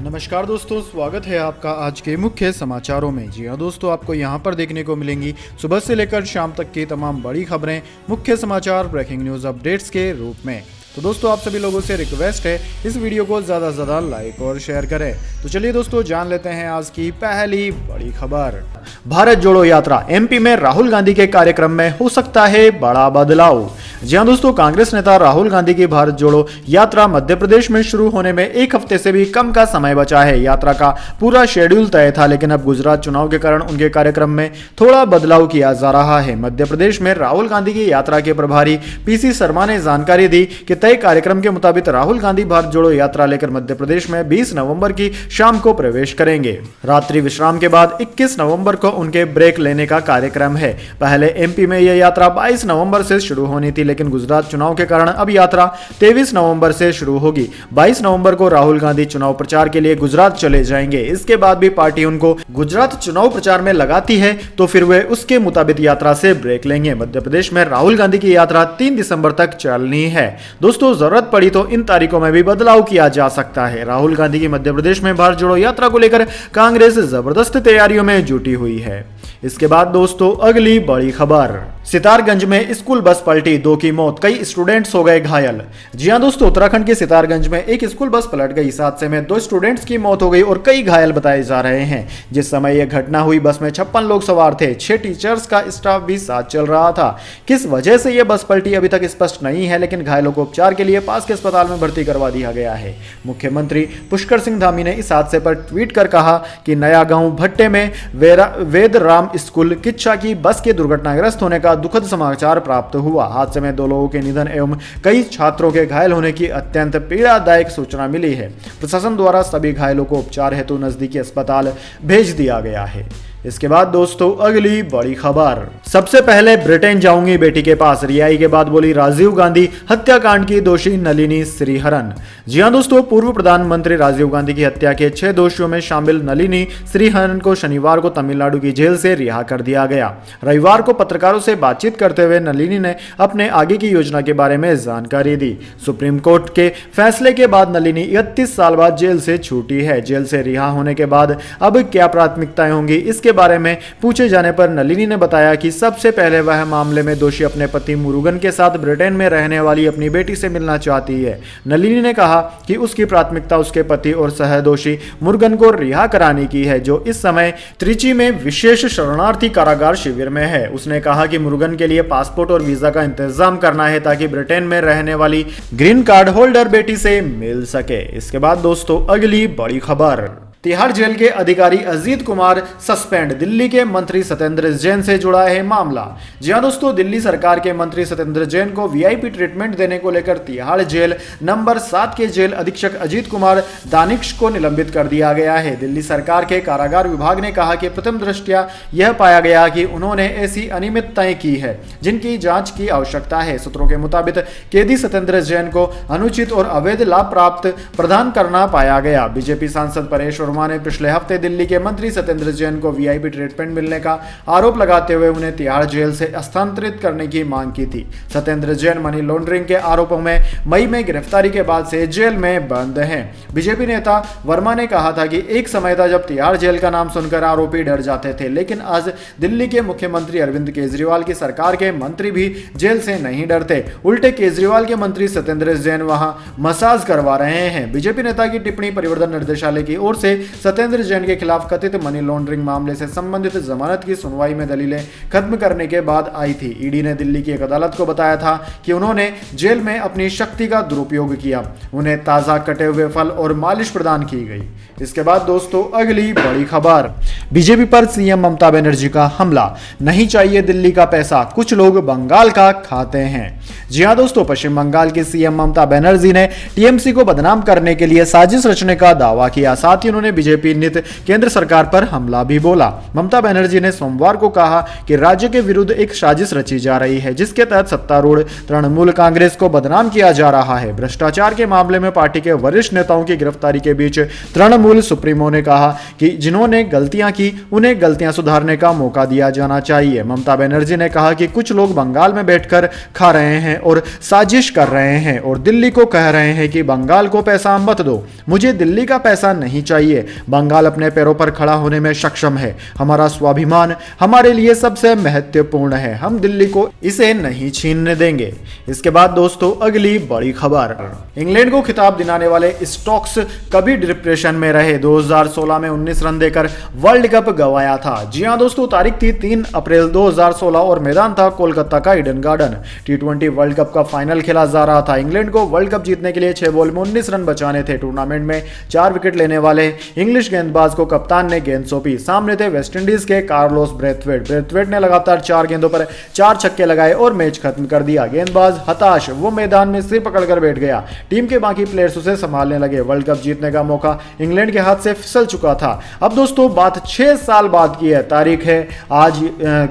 नमस्कार दोस्तों, स्वागत है आपका आज के मुख्य समाचारों में। जी हाँ दोस्तों, आपको यहाँ पर देखने को मिलेंगी सुबह से लेकर शाम तक की तमाम बड़ी खबरें, मुख्य समाचार, ब्रेकिंग न्यूज़ अपडेट्स के रूप में। तो दोस्तों, आप सभी लोगों से रिक्वेस्ट है इस वीडियो को ज़्यादा से ज़्यादा लाइक और शेयर करें। तो चलिए दोस्तों, जान लेते हैं आज की पहली बड़ी खबर। भारत जोड़ो यात्रा, एमपी में राहुल गांधी के कार्यक्रम में हो सकता है बड़ा बदलाव। जी हाँ दोस्तों, कांग्रेस नेता राहुल गांधी की भारत जोड़ो यात्रा मध्य प्रदेश में शुरू होने में एक हफ्ते से भी कम का समय बचा है। यात्रा का पूरा शेड्यूल तय था, लेकिन अब गुजरात चुनाव के कारण उनके कार्यक्रम में थोड़ा बदलाव किया जा रहा है। मध्य प्रदेश में राहुल गांधी की यात्रा के प्रभारी पीसी शर्मा ने जानकारी दी कि तय कार्यक्रम के मुताबिक राहुल गांधी भारत जोड़ो यात्रा लेकर मध्य प्रदेश में 20 नवंबर की शाम को प्रवेश करेंगे। रात्रि विश्राम के बाद 21 नवंबर को उनके ब्रेक लेने का कार्यक्रम है। पहले एमपी में यह यात्रा 22 नवंबर से शुरू होनी थी, लेकिन गुजरात चुनाव के कारण अब यात्रा 23 नवंबर से शुरू होगी। 22 नवंबर को राहुल गांधी चुनाव प्रचार के लिए गुजरात चले जाएंगे। इसके बाद भी पार्टी उनको गुजरात चुनाव प्रचार में लगाती है तो फिर वे उसके मुताबिक यात्रा से ब्रेक लेंगे। मध्य प्रदेश में राहुल गांधी की यात्रा 3 दिसंबर तक चलनी है। दोस्तों, जरूरत पड़ी तो इन तारीखों में भी बदलाव किया जा सकता है। राहुल गांधी की मध्य प्रदेश में भारत जोड़ो यात्रा को लेकर कांग्रेस जबरदस्त तैयारियों में जुटी हुई है। इसके बाद दोस्तों, अगली बड़ी खबर। सितारगंज में स्कूल बस पलटी, 2 की मौत, कई स्टूडेंट्स हो गए घायल। जी हां दोस्तों, उत्तराखंड के सितारगंज में एक स्कूल बस पलट गई। इस हादसे में 2 स्टूडेंट्स की मौत हो गई और कई घायल बताए जा रहे हैं। जिस समय यह घटना हुई, बस में 56 लोग सवार थे। 6 टीचर्स का स्टाफ भी साथ चल रहा था। किस वजह से यह बस पलटी अभी तक स्पष्ट नहीं है, लेकिन घायलों को उपचार के लिए पास के अस्पताल में भर्ती करवा दिया गया है। मुख्यमंत्री पुष्कर सिंह धामी ने इस हादसे पर ट्वीट कर कहा कि नया गांव भट्टे में वेदराम स्कूल किच्छा की बस के दुर्घटनाग्रस्त होने का दुखद समाचार प्राप्त हुआ। हादसे में 2 लोगों के निधन एवं कई छात्रों के घायल होने की अत्यंत पीड़ादायक सूचना मिली है। प्रशासन द्वारा सभी घायलों को उपचार हेतु नजदीकी अस्पताल भेज दिया गया है। इसके बाद दोस्तों, अगली बड़ी खबर। सबसे पहले ब्रिटेन जाऊंगी बेटी के पास, रिहाई के बाद बोली राजीव गांधी हत्याकांड की दोषी नलिनी श्रीहरन। जी हां दोस्तों, पूर्व प्रधानमंत्री राजीव गांधी की हत्या के 6 दोषियों में शामिल नलिनी श्रीहरन को शनिवार को तमिलनाडु की जेल से रिहा कर दिया गया। रविवार को पत्रकारों से बातचीत करते हुए नलिनी ने अपने आगे की योजना के बारे में जानकारी दी। सुप्रीम कोर्ट के फैसले के बाद नलिनी 31 साल बाद जेल से छूटी है। जेल से रिहा होने के बाद अब क्या प्राथमिकताएं होंगी, इसके बारे में पूछे जाने पर नलिनी ने बताया कि सबसे पहले वह मामले में दोषी अपने पति मुरुगन के साथ ब्रिटेन में रहने वाली अपनी बेटी से मिलना चाहती है। नलिनी ने कहा कि उसकी प्राथमिकता उसके पति और सहदोषी मुरुगन को रिहा कराने की है, जो इस समय त्रिची में विशेष शरणार्थी कारागार शिविर में है। उसने कहा कि मुरुगन के लिए पासपोर्ट और वीजा का इंतजाम करना है ताकि ब्रिटेन में रहने वाली ग्रीन कार्ड होल्डर बेटी से मिल सके। इसके बाद दोस्तों, अगली बड़ी खबर। तिहाड़ जेल के अधिकारी अजीत कुमार सस्पेंड, दिल्ली के मंत्री सत्येंद्र जैन से जुड़ा है मामला। जी हां दोस्तों, दिल्ली सरकार के मंत्री सत्येंद्र जैन को वीआईपी ट्रीटमेंट देने को लेकर तिहाड़ जेल नंबर 7 के जेल अधीक्षक अजीत कुमार दानिश को निलंबित कर दिया गया है। दिल्ली सरकार के कारागार विभाग ने कहा कि प्रथम दृष्टया यह पाया गया कि उन्होंने ऐसी अनियमितताएं की है जिनकी जांच की आवश्यकता है। सूत्रों के मुताबिक कैदी सत्येंद्र जैन को अनुचित और अवैध लाभ प्राप्त प्रदान करना पाया गया। बीजेपी सांसद परेश ने पिछले हफ्ते दिल्ली के मंत्री सत्येंद्र जैन को वीआईपी ट्रीटमेंट मिलने का आरोप लगाते हुए उन्हें तिहाड़ जेल से स्थानांतरित करने की मांग की थी। सत्येंद्र जैन मनी लॉन्ड्रिंग के आरोपों में मई में गिरफ्तारी के बाद से जेल में बंद हैं। बीजेपी नेता वर्मा ने कहा था कि एक समय था जब तिहाड़ जेल का नाम सुनकर आरोपी डर जाते थे, लेकिन आज दिल्ली के मुख्यमंत्री अरविंद केजरीवाल की सरकार के मंत्री भी जेल से नहीं डरते। उल्टे केजरीवाल के मंत्री सत्येंद्र जैन वहां मसाज करवा रहे हैं। बीजेपी नेता की टिप्पणी परिवर्तन निर्देशालय की ओर से सत्येंद्र जैन के खिलाफ कथित मनी लॉन्ड्रिंग मामले से संबंधित जमानत की सुनवाई में दलीलें खत्म करने के बाद आई थी। ईडी ने दिल्ली की एक अदालत को बताया था कि उन्होंने जेल में अपनी शक्ति का दुरुपयोग किया। उन्हें ताजा कटे हुए फल और मालिश प्रदान की गई। इसके बाद दोस्तों, अगली बड़ी खबर। बीजेपी पर सीएम ममता बनर्जी का हमला, नहीं चाहिए दिल्ली का पैसा, कुछ लोग बंगाल का खाते हैं। जी हां दोस्तों, पश्चिम बंगाल की सीएम ममता बनर्जी ने टीएमसी को बदनाम करने के लिए साजिश रचने का दावा किया। साथ ही उन्होंने उन्होंने बीजेपी नीति केंद्र सरकार पर हमला भी बोला। ममता बनर्जी ने सोमवार को कहा कि राज्य के विरुद्ध एक साजिश रची जा रही है जिसके तहत सत्तारूढ़ तृणमूल कांग्रेस को बदनाम किया जा रहा है। भ्रष्टाचार के मामले में पार्टी के वरिष्ठ नेताओं की गिरफ्तारी के बीच तृणमूल सुप्रीमो ने कहा कि जिन्होंने गलतियां की उन्हें गलतियां सुधारने का मौका दिया जाना चाहिए। ममता बनर्जी ने कहा कि कुछ लोग बंगाल में बैठकर खा रहे हैं और साजिश कर रहे हैं और दिल्ली को कह रहे हैं कि बंगाल को पैसा मत दो। मुझे दिल्ली का पैसा नहीं चाहिए। बंगाल अपने पैरों पर खड़ा होने में सक्षम है। हमारा स्वाभिमान हमारे लिए सबसे महत्वपूर्ण है। हम दिल्ली को इसे नहीं छीनने देंगे। इसके बाद दोस्तों अगली बड़ी खबर, इंग्लैंड को खिताब दिलाने वाले स्टोक्स कभी डिप्रेशन में रहे। 2016 में 19 रन देकर वर्ल्ड कप गंवाया था। जी हां दोस्तों, तारीख थी 3 अप्रैल 2016 और मैदान था कोलकाता का Eden garden. T20 world cup का फाइनल खेला जा रहा था। इंग्लैंड को वर्ल्ड कप जीतने के लिए 6 बॉल में 19 रन बचाने थे। टूर्नामेंट में 4 विकेट लेने वाले इंग्लिश गेंदबाज को कप्तान ने गेंद सौंपी। सामने थे वेस्टइंडीज के कार्लोस ब्रेथवेट ने लगातार 4 गेंदों पर 4 छक्के लगाए और मैच खत्म कर दिया। गेंदबाज हताश, वो मैदान में सिर पकड़कर बैठ गया। टीम के बाकी प्लेयर्स उसे संभालने लगे। वर्ल्ड कप जीतने का मौका इंग्लैंड के हाथ से फिसल चुका था। अब दोस्तों बात 6 साल बाद की है। तारीख है आज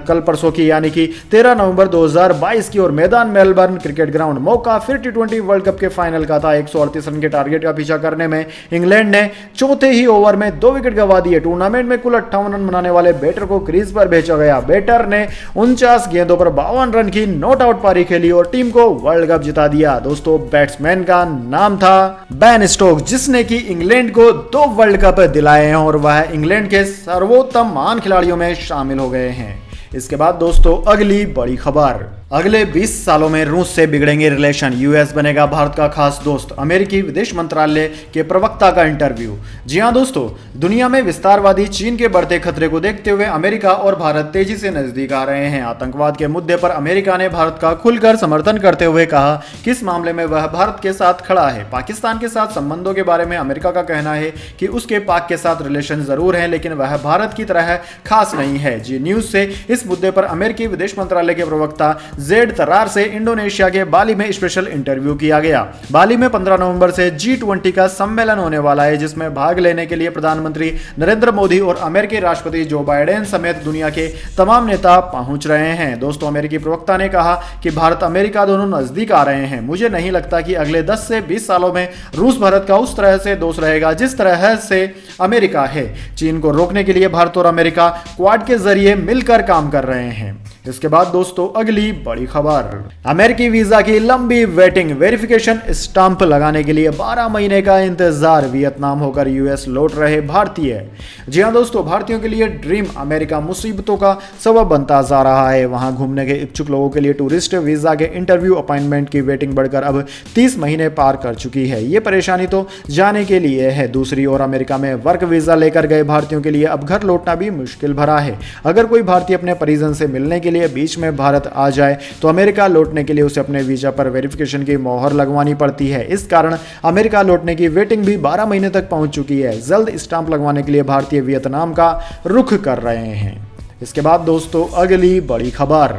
कल परसों की, यानी कि 13 नवंबर 2022 की, और मैदान मेलबर्न क्रिकेट ग्राउंड। मौका फिर T20 वर्ल्ड कप के फाइनल का था। 138 रन के टारगेट का पीछा करने में इंग्लैंड ने चौथे ही ओवर में 2 विकेट गंवा दिए। टूर्नामेंट में कुल 58 रन बनाने वाले बैटर को क्रीज पर भेजा गया। बैटर ने 49 गेंदों पर 52 रन की नॉट आउट पारी खेली और टीम को वर्ल्ड कप जिता दिया। दोस्तों बैट्समैन का नाम था बेन स्टोक्स, जिसने कि इंग्लैंड को 2 वर्ल्ड कप दिलाए हैं और वह इंग्लैंड के सर्वोत्तम महान खिलाड़ियों में शामिल हो गए हैं। इसके बाद दोस्तों अगली बड़ी खबर, अगले 20 सालों में रूस से बिगड़ेंगे रिलेशन, यूएस बनेगा भारत का खास दोस्त। अमेरिकी विदेश मंत्रालय के प्रवक्ता का इंटरव्यू। जी हां दोस्तों, दुनिया में विस्तारवादी चीन के बढ़ते खतरे को देखते हुए अमेरिका और भारत तेजी से नजदीक आ रहे हैं। आतंकवाद के मुद्दे पर अमेरिका ने भारत का खुलकर समर्थन करते हुए कहा कि इस मामले में वह भारत के साथ खड़ा है। पाकिस्तान के साथ संबंधों के बारे में अमेरिका का कहना है कि उसके पाक के साथ रिलेशन जरूर है, लेकिन वह भारत की तरह खास नहीं है। जी न्यूज से इस मुद्दे पर अमेरिकी विदेश मंत्रालय के प्रवक्ता जेड तरार से इंडोनेशिया के बाली में स्पेशल इंटरव्यू किया गया। बाली में 15 नवंबर से G20 का सम्मेलन होने वाला है, जिसमें भाग लेने के लिए प्रधानमंत्री नरेंद्र मोदी और अमेरिकी राष्ट्रपति जो बाइडेन समेत दुनिया के तमाम नेता पहुंच रहे हैं। दोस्तों अमेरिकी प्रवक्ता ने कहा कि भारत अमेरिका दोनों नजदीक आ रहे हैं। मुझे नहीं लगता कि अगले 10 से 20 सालों में रूस भारत का उस तरह से दोस्त रहेगा जिस तरह से अमेरिका है। चीन को रोकने के लिए भारत और अमेरिका क्वाड के जरिए मिलकर काम कर रहे हैं। इसके बाद दोस्तों अगली बड़ी खबर, अमेरिकी वीजा की लंबी वेटिंग, वेरिफिकेशन स्टांप लगाने के लिए 12 महीने का इंतजार। वियतनाम होकर यूएस लौट रहे भारतीय। जी हां दोस्तों, भारतीयों के लिए ड्रीम अमेरिका मुसीबतों का सबब बनता जा रहा है। वहां घूमने के इच्छुक लोगों के लिए टूरिस्ट वीजा के इंटरव्यू अपॉइंटमेंट की वेटिंग बढ़कर अब 30 महीने पार कर चुकी है। ये परेशानी तो जाने के लिए है। दूसरी ओर अमेरिका में वर्क वीजा लेकर गए भारतीयों के लिए अब घर लौटना भी मुश्किल भरा है। अगर कोई भारतीय अपने परिजन से मिलने के लिए बीच में भारत आ जाए तो अमेरिका लौटने के लिए उसे अपने वीजा पर वेरिफिकेशन की मोहर लगवानी पड़ती है। इस कारण अमेरिका लौटने की वेटिंग भी 12 महीने तक पहुंच चुकी है। जल्द स्टांप लगवाने के लिए भारतीय वियतनाम का रुख कर रहे हैं। इसके बाद दोस्तों अगली बड़ी खबर,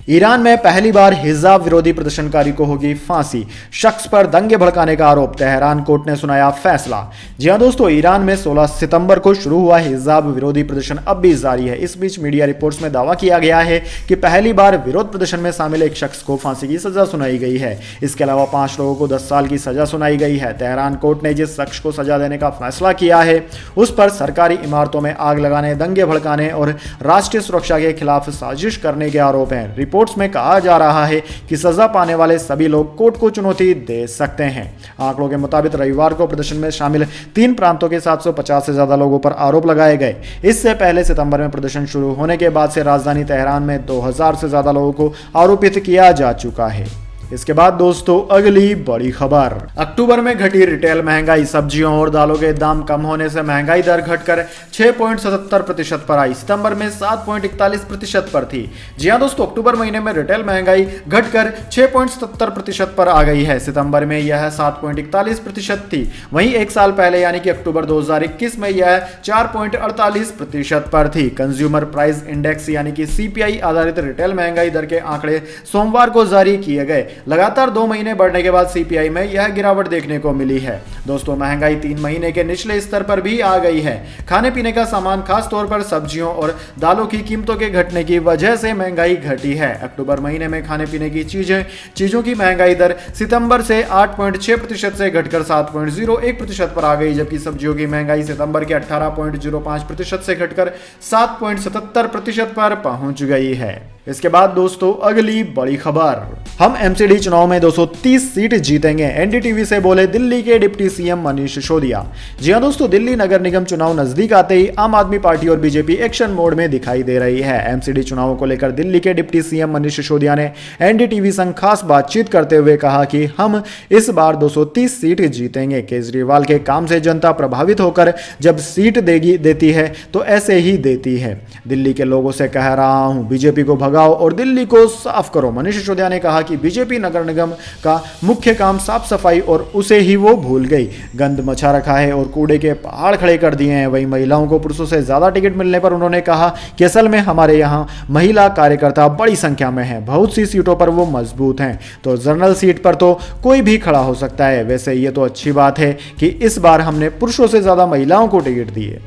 ईरान में पहली बार हिजाब विरोधी प्रदर्शनकारी को होगी फांसी, शख्स पर दंगे भड़काने का आरोप। तेहरान कोर्ट ने सुनाया फैसला। जी हां दोस्तों, ईरान में 16 सितंबर को शुरू हुआ हिजाब विरोधी प्रदर्शन अब भी जारी है। इस बीच मीडिया रिपोर्ट्स में दावा किया गया है कि पहली बार विरोध प्रदर्शन में शामिल एक शख्स को फांसी की सजा सुनाई गई है। इसके अलावा 5 लोगों को 10 साल की सजा सुनाई गई है। तेहरान कोर्ट ने जिस शख्स को सजा देने का फैसला किया है उस पर सरकारी इमारतों में आग लगाने, दंगे भड़काने और राष्ट्रीय सुरक्षा के खिलाफ साजिश करने के आरोप हैं। रिपोर्ट्स में कहा जा रहा है कि सजा पाने वाले सभी लोग कोर्ट को चुनौती दे सकते हैं। आंकड़ों के मुताबिक रविवार को प्रदर्शन में शामिल 3 प्रांतों के 750 से ज्यादा लोगों पर आरोप लगाए गए। इससे पहले सितंबर में प्रदर्शन शुरू होने के बाद से राजधानी तेहरान में 2000 से ज्यादा लोगों को आरोपित किया जा चुका है। इसके बाद दोस्तों अगली बड़ी खबर, अक्टूबर में घटी रिटेल महंगाई, सब्जियों और दालों के दाम कम होने से महंगाई दर घटकर 6.77% पर आई। सितंबर में 7.41% पर थी। जी हां दोस्तों, अक्टूबर महीने में रिटेल महंगाई घटकर 6.77% पर आ गई है। सितंबर में यह 7.41% थी। वहीं एक साल पहले यानी कि अक्टूबर 2021 में यह 4.48% पर थी। कंज्यूमर प्राइस इंडेक्स यानी कि CPI आधारित रिटेल महंगाई दर के आंकड़े सोमवार को जारी किए गए। लगातार 2 महीने बढ़ने के बाद सीपीआई में यह गिरावट देखने को मिली है। दोस्तों, महंगाई 3 महीने के निचले स्तर पर भी आ गई है। खाने पीने का सामान, खास तौर पर सब्जियों और दालों की कीमतों के घटने की वजह से महंगाई घटी है। अक्टूबर महीने में खाने पीने की चीजों की महंगाई दर सितंबर से 8.6% से घटकर 7.01% पर आ गई, जबकि सब्जियों की महंगाई सितंबर के 18.05% से घटकर 7.77% पर पहुंच गई है। इसके बाद दोस्तों, अगली बड़ी खबर, हम एमसीडी चुनाव में 230 सीट जीतेंगे, एनडीटीवी से बोले दिल्ली के डिप्टी सीएम मनीष सिसोदिया। जी हां दोस्तों, दिल्ली नगर निगम चुनाव नजदीक आते ही आम आदमी पार्टी और बीजेपी एक्शन मोड में दिखाई दे रही है। एमसीडी चुनावों को लेकर दिल्ली के डिप्टी सीएम मनीष सिसोदिया ने एनडीटीवी संग खास बातचीत करते हुए कहा कि हम इस बार 230 सीट जीतेंगे। केजरीवाल के काम से जनता प्रभावित होकर जब सीट देती है तो ऐसे ही देती है। दिल्ली के लोगों से कह रहा हूं, बीजेपी को भगाओ और दिल्ली को साफ करो। मनीष सिसोदिया ने कहा कि बीजेपी नगर निगम का मुख्य काम साफ सफाई और उसे ही वो भूल गई। गंद मचा रखा है और कूड़े के पहाड़ खड़े कर दिए हैं। वहीं महिलाओं को पुरुषों से ज्यादा टिकट मिलने पर उन्होंने कहा कि असल में हमारे यहाँ महिला कार्यकर्ता बड़ी संख्या में हैं, बहुत सी सीटों पर वो मजबूत हैं, तो जनरल सीट पर तो कोई भी खड़ा हो सकता है। वैसे ये तो अच्छी बात है कि इस बार हमने पुरुषों से ज्यादा महिलाओं को टिकट दिए।